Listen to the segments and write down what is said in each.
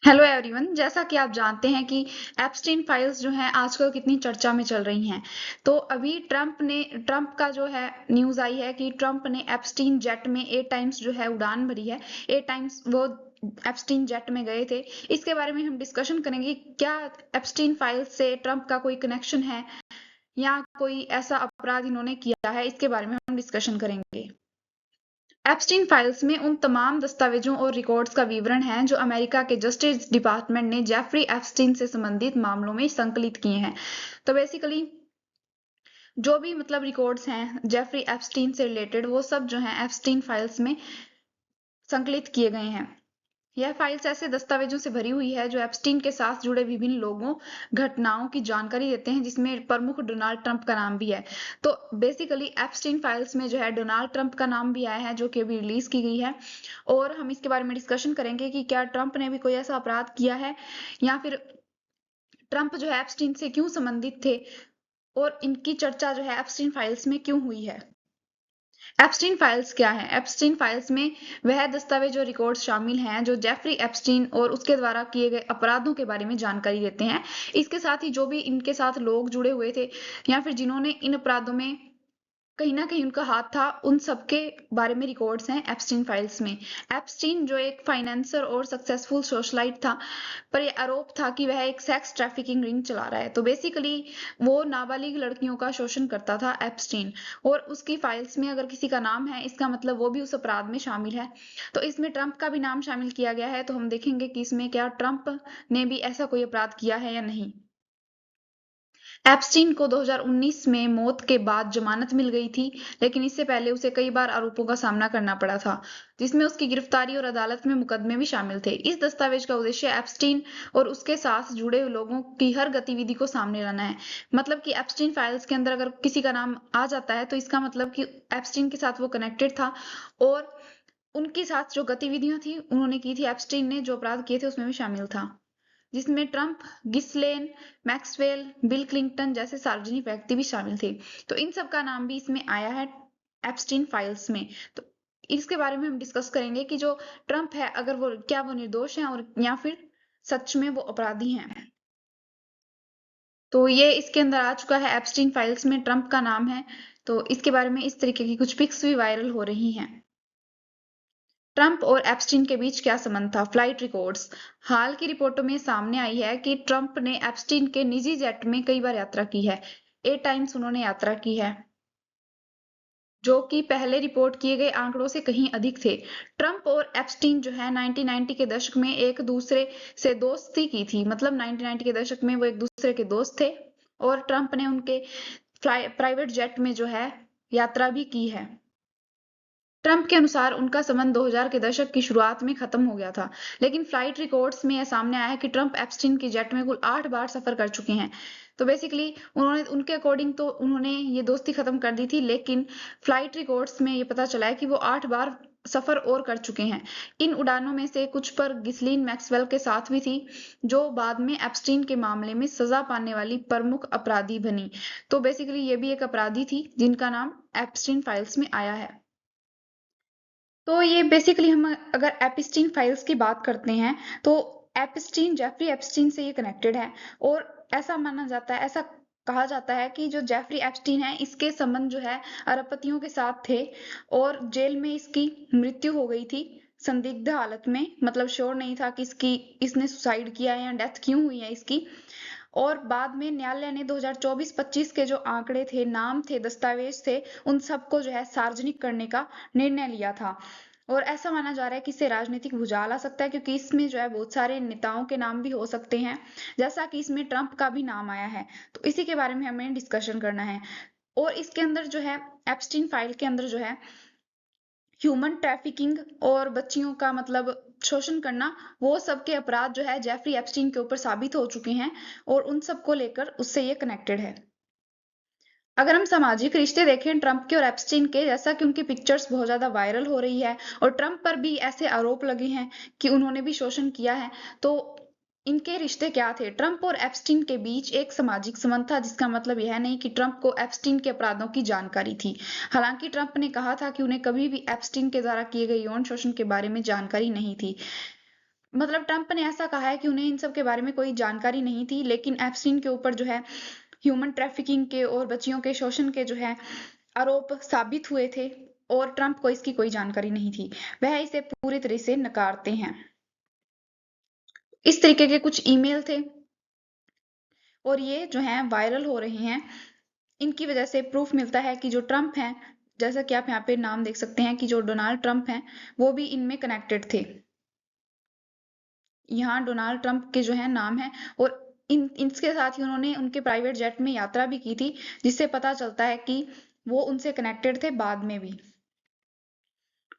Hello everyone. जैसा कि आप जानते हैं कि एप्स्टीन फाइल्स जो हैं आजकल कितनी चर्चा में चल रही हैं। तो अभी ट्रंप का जो है न्यूज़ आई है कि ट्रंप ने एप्स्टीन जेट में 8 टाइम्स जो है उड़ान भरी है। 8 टाइम्स वो एप्स्टीन जेट में गए थे। इसके बारे में हम डिस्कशन करेंगे। क्या एप्स्टीन फाइल्स से ट्रंप का कोई कनेक्शन है या कोई ऐसा अपराध इन्होंने किया है, इसके बारे में हम डिस्कशन करेंगे। एप्स्टीन फाइल्स में उन तमाम दस्तावेजों और रिकॉर्ड्स का विवरण है जो अमेरिका के जस्टिस डिपार्टमेंट ने जेफरी एप्स्टीन से संबंधित मामलों में संकलित किए हैं। तो बेसिकली जो भी रिकॉर्ड्स हैं जेफरी एप्स्टीन से रिलेटेड, वो सब जो है एप्स्टीन फाइल्स में संकलित किए गए हैं। यह फाइल्स ऐसे दस्तावेजों से भरी हुई है जो एप्स्टीन के साथ जुड़े विभिन्न लोगों, घटनाओं की जानकारी देते हैं, जिसमें प्रमुख डोनाल्ड ट्रंप का नाम भी है। तो बेसिकली एप्स्टीन फाइल्स में जो है डोनाल्ड ट्रंप का नाम भी आया है, जो कि अभी रिलीज की गई है। और हम इसके बारे में डिस्कशन करेंगे कि क्या ट्रंप ने भी कोई ऐसा अपराध किया है या फिर ट्रंप जो है एप्स्टीन से क्यों संबंधित थे और इनकी चर्चा जो है एप्स्टीन फाइल्स में क्यों हुई है। एप्स्टीन फाइल्स क्या है? एप्स्टीन फाइल्स में वह दस्तावेज और रिकॉर्ड्स शामिल हैं जो जेफरी एप्स्टीन और उसके द्वारा किए गए अपराधों के बारे में जानकारी देते हैं। इसके साथ ही जो भी इनके साथ लोग जुड़े हुए थे या फिर जिन्होंने इन अपराधों में कहीं ना कहीं उनका हाथ था, उन सबके बारे में रिकॉर्ड्स हैं एप्स्टीन फाइल्स में। एप्स्टीन जो एक फाइनेंसर और सक्सेसफुल सोशलाइट था, पर यह आरोप था कि वह एक सेक्स ट्रैफिकिंग रिंग चला रहा है। तो बेसिकली वो नाबालिग लड़कियों का शोषण करता था एप्स्टीन। और उसकी फाइल्स में अगर किसी का नाम है, इसका मतलब वो भी उस अपराध में शामिल है। तो इसमें ट्रंप का भी नाम शामिल किया गया है। तो हम देखेंगे कि इसमें क्या ट्रंप ने भी ऐसा कोई अपराध किया है या नहीं। एप्स्टीन को 2019 में मौत के बाद जमानत मिल गई थी, लेकिन इससे पहले उसे कई बार आरोपों का सामना करना पड़ा था, जिसमें उसकी गिरफ्तारी और अदालत में मुकदमे भी शामिल थे। इस दस्तावेज का उद्देश्य एप्स्टीन और उसके साथ जुड़े लोगों की हर गतिविधि को सामने लाना है। मतलब कि एप्स्टीन फाइल्स के अंदर अगर किसी का नाम आ जाता है, तो इसका मतलब कि एप्स्टीन के साथ वो कनेक्टेड था और उनके साथ जो गतिविधियां थी उन्होंने की थी, एप्स्टीन ने जो अपराध किए थे उसमें भी शामिल था, जिसमें Trump, Ghislaine Maxwell, bill Clinton जैसे सार्वजनिक व्यक्ति भी शामिल थे। तो इन सब का नाम भी इसमें आया है एप्स्टीन फाइल्स में। तो इसके बारे में हम डिस्कस करेंगे कि जो ट्रंप है, अगर वो क्या वो निर्दोष हैं और या फिर सच में वो अपराधी हैं। तो ये इसके अंदर आ चुका है, एप्स्टीन फाइल्स में ट्रंप का नाम है। तो इसके बारे में इस तरीके की कुछ पिक्स भी वायरल हो रही हैं। ट्रंप और एप्स्टीन के बीच क्या संबंध था? Flight records. हाल की रिपोर्टों में सामने आई है कि ट्रंप ने एप्स्टीन के निजी जेट में कई बार यात्रा की है। 8 टाइम्स उन्होंने यात्रा की है, जो कि पहले रिपोर्ट किए गए आंकड़ों से कहीं अधिक थे। ट्रंप और एप्स्टीन जो है 1990 के दशक में एक दूसरे से दोस्ती की थी। मतलब 1990 के दशक में वो एक दूसरे के दोस्त थे और ट्रंप ने उनके प्राइवेट जेट में जो है यात्रा भी की है। ट्रंप के अनुसार उनका संबंध 2000 के दशक की शुरुआत में खत्म हो गया था, लेकिन फ्लाइट रिकॉर्ड्स में यह सामने आया है कि ट्रंप एप्स्टीन की जेट में कुल 8 बार सफर कर चुके हैं। तो बेसिकली उन्होंने उनके अकॉर्डिंग तो उन्होंने ये दोस्ती खत्म कर दी थी, लेकिन फ्लाइट रिकॉर्ड्स में ये पता चला है कि वो 8 बार सफर और कर चुके हैं। इन उड़ानों में से कुछ पर गिस्लीन मैक्सवेल के साथ भी थी, जो बाद में एप्स्टीन के मामले में सजा पाने वाली प्रमुख अपराधी बनी। तो बेसिकली ये भी एक अपराधी थी जिनका नाम एप्स्टीन फाइल्स में आया है। तो ये बेसिकली हम अगर एप्स्टीन फाइल्स की बात करते हैं, तो एप्स्टीन जेफरी एप्स्टीन से ये कनेक्टेड है। और ऐसा माना जाता है, ऐसा कहा जाता है कि जो जेफरी एप्स्टीन है, इसके संबंध जो है अरबपतियों के साथ थे और जेल में इसकी मृत्यु हो गई थी संदिग्ध हालत में। मतलब श्योर नहीं था कि इसने सुसाइड किया है या डेथ क्यों हुई है इसकी। और बाद में न्यायालय ने 2024-25 के जो आंकड़े थे, नाम थे, दस्तावेज थे, उन सबको जो है सार्वजनिक करने का निर्णय लिया था। और ऐसा माना जा रहा है कि इससे राजनीतिक भूचाल आ सकता है, क्योंकि इसमें जो है बहुत सारे नेताओं के नाम भी हो सकते हैं, जैसा कि इसमें ट्रंप का भी नाम आया है। तो इसी के बारे में हमें डिस्कशन करना है। और इसके अंदर जो है एप्स्टीन फाइल के अंदर जो है ह्यूमन ट्रैफिकिंग और बच्चियों का शोषण करना, वो सब के अपराध जो है जेफरी एप्स्टीन के ऊपर साबित हो चुके हैं और उन सबको लेकर उससे ये कनेक्टेड है। अगर हम सामाजिक रिश्ते देखें ट्रंप के और एप्स्टीन के, जैसा कि उनकी पिक्चर्स बहुत ज्यादा वायरल हो रही है और ट्रंप पर भी ऐसे आरोप लगे हैं कि उन्होंने भी शोषण किया है, तो इनके रिश्ते क्या थे? ट्रंप और एप्स्टीन के बीच एक सामाजिक संबंध था, जिसका मतलब यह नहीं कि ट्रंप को एप्स्टीन के अपराधों की जानकारी थी। हालांकि ट्रंप ने कहा था कि उन्हें कभी भी एप्स्टीन के द्वारा किए गए यौन शोषण के बारे में जानकारी नहीं थी। मतलब ट्रंप ने ऐसा कहा है कि उन्हें इन सब के बारे में कोई जानकारी नहीं थी, लेकिन एप्स्टीन के ऊपर जो है ह्यूमन ट्रैफिकिंग के और बच्चियों के शोषण के जो है आरोप साबित हुए थे और ट्रंप को इसकी कोई जानकारी नहीं थी। वह इसे पूरी तरह से नकारते हैं। इस तरीके के कुछ ईमेल थे और ये जो हैं वायरल हो रहे हैं। इनकी वजह से प्रूफ मिलता है कि जो ट्रंप हैं, जैसा कि आप यहाँ पे नाम देख सकते हैं कि जो डोनाल्ड ट्रंप हैं वो भी इनमें कनेक्टेड थे। यहाँ डोनाल्ड ट्रंप के जो है नाम है और इसके साथ ही उन्होंने उनके प्राइवेट जेट में यात्रा भी की थी, जिससे पता चलता है कि वो उनसे कनेक्टेड थे बाद में भी।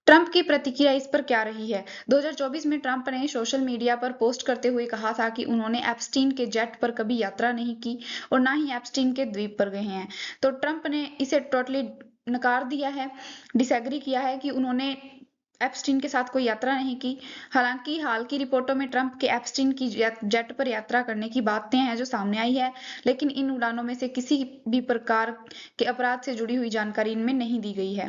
ट्रंप की प्रतिक्रिया इस पर क्या रही है? 2024 में ट्रंप ने सोशल मीडिया पर पोस्ट करते हुए कहा था कि उन्होंने एप्स्टीन के जेट पर कभी यात्रा नहीं की और ना ही एप्स्टीन के द्वीप पर गए हैं। तो ट्रंप ने इसे टोटली नकार दिया है, डिसएग्री किया है कि उन्होंने एप्स्टीन के साथ कोई यात्रा नहीं की। हालांकि हाल की रिपोर्टों में ट्रंप के एप्स्टीन की जेट पर यात्रा करने की बातें हैं जो सामने आई है, लेकिन इन उड़ानों में से किसी भी प्रकार के अपराध से जुड़ी हुई जानकारी इनमें नहीं दी गई है।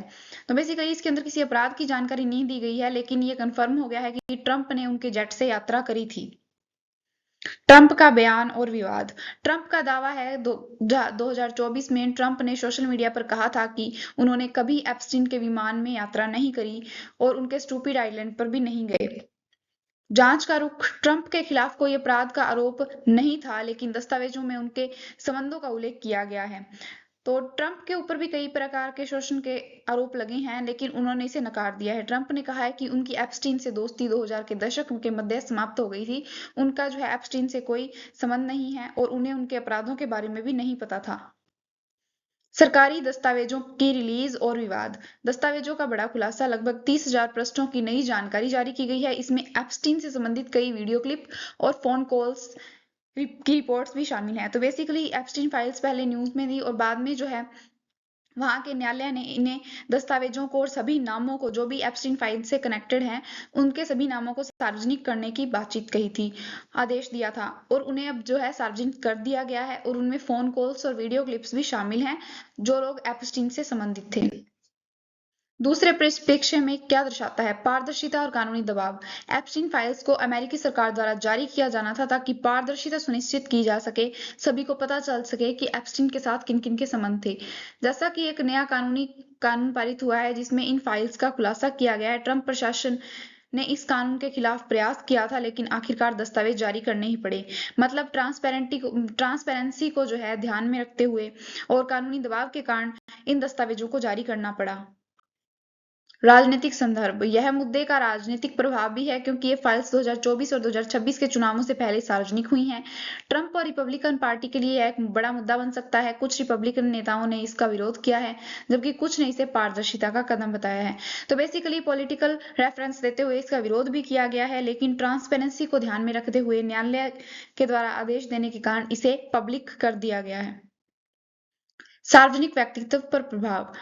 तो बेसिकली इसके अंदर किसी अपराध की जानकारी नहीं दी गई है, लेकिन ये कंफर्म हो गया है कि ट्रंप ने उनके जेट से यात्रा करी थी। ट्रंप का बयान और विवाद। ट्रंप का दावा है 2024 में ट्रंप ने सोशल मीडिया पर कहा था कि उन्होंने कभी एप्स्टीन के विमान में यात्रा नहीं करी और उनके स्टूपिड आइलैंड पर भी नहीं गए। जांच का रुख। ट्रंप के खिलाफ कोई अपराध का आरोप नहीं था, लेकिन दस्तावेजों में उनके संबंधों का उल्लेख किया गया है। तो ट्रंप के ऊपर भी कई प्रकार के शोषण के आरोप लगे हैं, लेकिन उन्होंने इसे नकार दिया है। ट्रंप ने कहा है कि उनकी एप्स्टीन से दोस्ती 2000 के दशक के मध्य समाप्त हो गई थी। उनका जो है एप्स्टीन से कोई संबंध नहीं है और उन्हें उनके अपराधों के बारे में भी नहीं पता था। सरकारी दस्तावेजों की रिलीज और विवाद। दस्तावेजों का बड़ा खुलासा। लगभग 30,000 पृष्ठों की नई जानकारी जारी की गई है। इसमें एप्स्टीन से संबंधित कई वीडियो क्लिप और फोन कॉल्स की रिपोर्ट्स भी शामिल हैं। तो बेसिकली एप्स्टीन फाइल्स पहले न्यूज में थी और बाद में जो है वहां के न्यायालय ने इन्हें दस्तावेजों को और सभी नामों को जो भी एप्स्टीन फाइल से कनेक्टेड हैं उनके सभी नामों को सार्वजनिक करने की बातचीत कही थी, आदेश दिया था और उन्हें अब जो है सार्वजनिक कर दिया गया है और उनमें फोन कॉल्स और वीडियो क्लिप्स भी शामिल हैं जो लोग एप्स्टीन से संबंधित थे। दूसरे परिप्रेक्ष्य में क्या दर्शाता है? पारदर्शिता और कानूनी दबाव। एप्स्टीन फाइल्स को अमेरिकी सरकार द्वारा जारी किया जाना था ताकि पारदर्शिता सुनिश्चित की जा सके, सभी को पता चल सके कि एप्स्टीन के साथ किन किन के संबंध थे। जैसा कि एक नया कानून पारित हुआ है जिसमें इन फाइल्स का खुलासा किया गया है। ट्रंप प्रशासन ने इस कानून के खिलाफ प्रयास किया था, लेकिन आखिरकार दस्तावेज जारी करने ही पड़े। मतलब ट्रांसपेरेंसी को जो है ध्यान में रखते हुए और कानूनी दबाव के कारण इन दस्तावेजों को जारी करना पड़ा। राजनीतिक संदर्भ। यह मुद्दे का राजनीतिक प्रभाव भी है क्योंकि ये फाइल्स 2024 और 2026 के चुनावों से पहले सार्वजनिक हुई हैं। ट्रंप और रिपब्लिकन पार्टी के लिए यह एक बड़ा मुद्दा बन सकता है। कुछ रिपब्लिकन नेताओं ने इसका विरोध किया है, जबकि कुछ ने इसे पारदर्शिता का कदम बताया है। तो बेसिकली पॉलिटिकल रेफरेंस देते हुए इसका विरोध भी किया गया है, लेकिन ट्रांसपेरेंसी को ध्यान में रखते हुए न्यायालय के द्वारा आदेश देने के कारण इसे पब्लिक कर दिया गया है। सार्वजनिक व्यक्तित्व पर प्रभाव।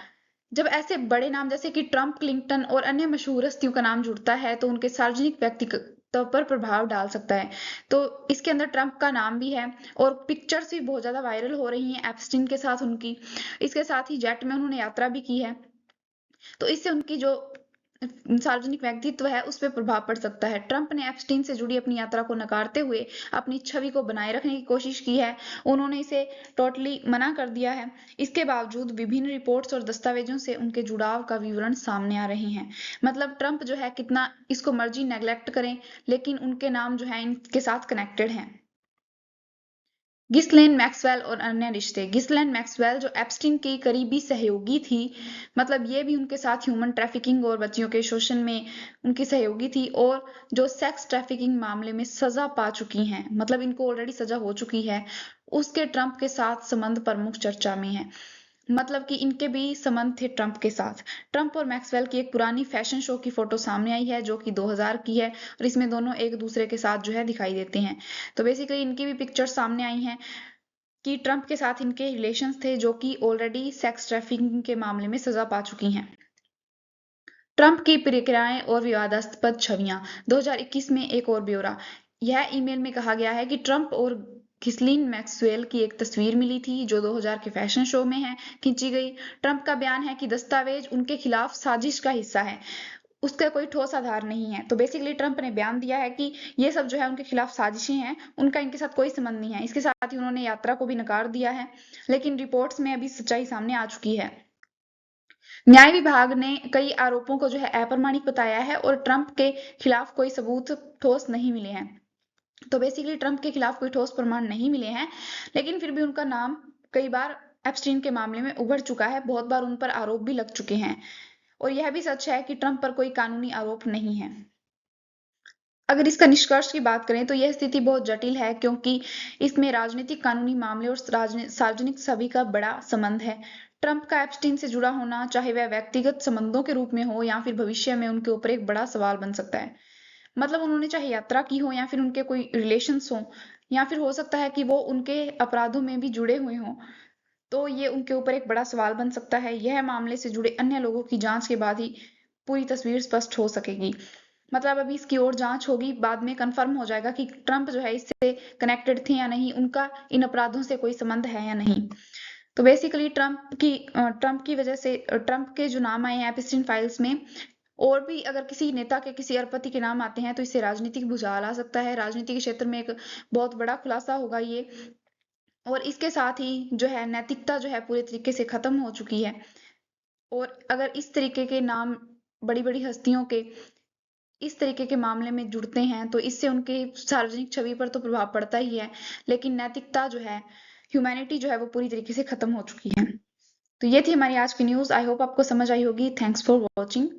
जब ऐसे बड़े नाम जैसे कि ट्रंप, क्लिंटन और अन्य मशहूर हस्तियों का नाम जुड़ता है तो उनके सार्वजनिक व्यक्तित्व पर प्रभाव डाल सकता है। तो इसके अंदर ट्रंप का नाम भी है और पिक्चर्स भी बहुत ज्यादा वायरल हो रही हैं एप्स्टीन के साथ उनकी। इसके साथ ही जेट में उन्होंने यात्रा भी की है, तो इससे उनकी जो सार्वजनिक व्यक्तित्व है उस पर प्रभाव पड़ सकता है। ट्रंप ने एप्स्टीन से जुड़ी अपनी यात्रा को नकारते हुए अपनी छवि को बनाए रखने की कोशिश की है। उन्होंने इसे टोटली मना कर दिया है। इसके बावजूद विभिन्न रिपोर्ट्स और दस्तावेजों से उनके जुड़ाव का विवरण सामने आ रहे हैं। मतलब ट्रंप जो है कितना इसको मर्जी नेग्लेक्ट करें, लेकिन उनके नाम जो है इनके साथ कनेक्टेड हैं। गिस्लेन मैक्सवेल और अन्य रिश्ते। गिस्लेन मैक्सवेल जो एप्स्टीन की करीबी सहयोगी थी, मतलब ये भी उनके साथ ह्यूमन ट्रैफिकिंग और बच्चियों के शोषण में उनकी सहयोगी थी और जो सेक्स ट्रैफिकिंग मामले में सजा पा चुकी हैं, मतलब इनको ऑलरेडी सजा हो चुकी है, उसके ट्रंप के साथ संबंध प्रमुख चर्चा में है। मतलब कि इनके भी संबंध थे ट्रंप के साथ। ट्रंप और मैक्सवेल की एक पुरानी फैशन शो की फोटो सामने आई है जो कि 2000 की है और इसमें दोनों एक दूसरे के साथ जो है दिखाई देते हैं। तो बेसिकली इनकी भी पिक्चर सामने आई हैं कि ट्रंप के साथ इनके रिलेशंस थे जो कि ऑलरेडी सेक्स ट्रैफिकिंग के मामले में सजा पा चुकी हैं। ट्रंप की प्रक्रियाएं और विवादास्पद छवियां। 2021 में एक और ब्यौरा। यह ईमेल में कहा गया है कि ट्रंप और घिस्लीन मैक्सवेल की एक तस्वीर मिली थी जो 2000 के फैशन शो में है खींची गई। ट्रंप का बयान है कि दस्तावेज उनके खिलाफ साजिश का हिस्सा है। उसका कोई ठोस आधार नहीं है। तो बेसिकली ट्रंप ने बयान दिया है कि ये सब जो है उनके खिलाफ साजिशें हैं, उनका इनके साथ कोई संबंध नहीं है। इसके साथ ही उन्होंने यात्रा को भी नकार दिया है, लेकिन रिपोर्ट्स में अभी सच्चाई सामने आ चुकी है। न्याय विभाग ने कई आरोपों को जो है अप्रमाणिक बताया है और ट्रंप के खिलाफ कोई सबूत ठोस नहीं मिले हैं। तो बेसिकली ट्रंप के खिलाफ कोई ठोस प्रमाण नहीं मिले हैं, लेकिन फिर भी उनका नाम कई बार एप्स्टीन के मामले में उभर चुका है, बहुत बार उन पर आरोप भी लग चुके हैं। और यह भी सच है कि ट्रंप पर कोई कानूनी आरोप नहीं है। अगर इसका निष्कर्ष की बात करें तो यह स्थिति बहुत जटिल है, क्योंकि इसमें राजनीतिक, कानूनी मामले और सार्वजनिक सभी का बड़ा संबंध है। ट्रंप का एप्स्टीन से जुड़ा होना, चाहे वह व्यक्तिगत संबंधों के रूप में हो या फिर भविष्य में, उनके ऊपर एक बड़ा सवाल बन सकता है। मतलब उन्होंने चाहे यात्रा की हो या फिर उनके कोई रिलेशंस हो, या फिर हो सकता है कि वो उनके अपराधों में भी जुड़े हुए हों, तो ये उनके ऊपर एक बड़ा सवाल बन सकता है। यह मामले से जुड़े अन्य लोगों की जांच के बाद ही पूरी तस्वीर स्पष्ट हो सकेगी। मतलब अभी इसकी और जांच होगी, बाद में कंफर्म हो जाएगा कि ट्रंप जो है इससे कनेक्टेड थे या नहीं, उनका इन अपराधों से कोई संबंध है या नहीं। तो बेसिकली ट्रंप की वजह से, ट्रंप के जो नाम आए हैं एप्स्टीन फाइल्स में, और भी अगर किसी नेता के, किसी अरबपति के नाम आते हैं तो इससे राजनीतिक भूचाल आ सकता है। राजनीति के क्षेत्र में एक बहुत बड़ा खुलासा होगा ये। और इसके साथ ही जो है नैतिकता जो है पूरे तरीके से खत्म हो चुकी है। और अगर इस तरीके के नाम बड़ी बड़ी हस्तियों के इस तरीके के मामले में जुड़ते हैं तो इससे उनके सार्वजनिक छवि पर तो प्रभाव पड़ता ही है, लेकिन नैतिकता जो है, ह्यूमैनिटी जो है, वो पूरी तरीके से खत्म हो चुकी है। तो ये थी हमारी आज की न्यूज। आई होप आपको समझ आई होगी। Thanks for watching.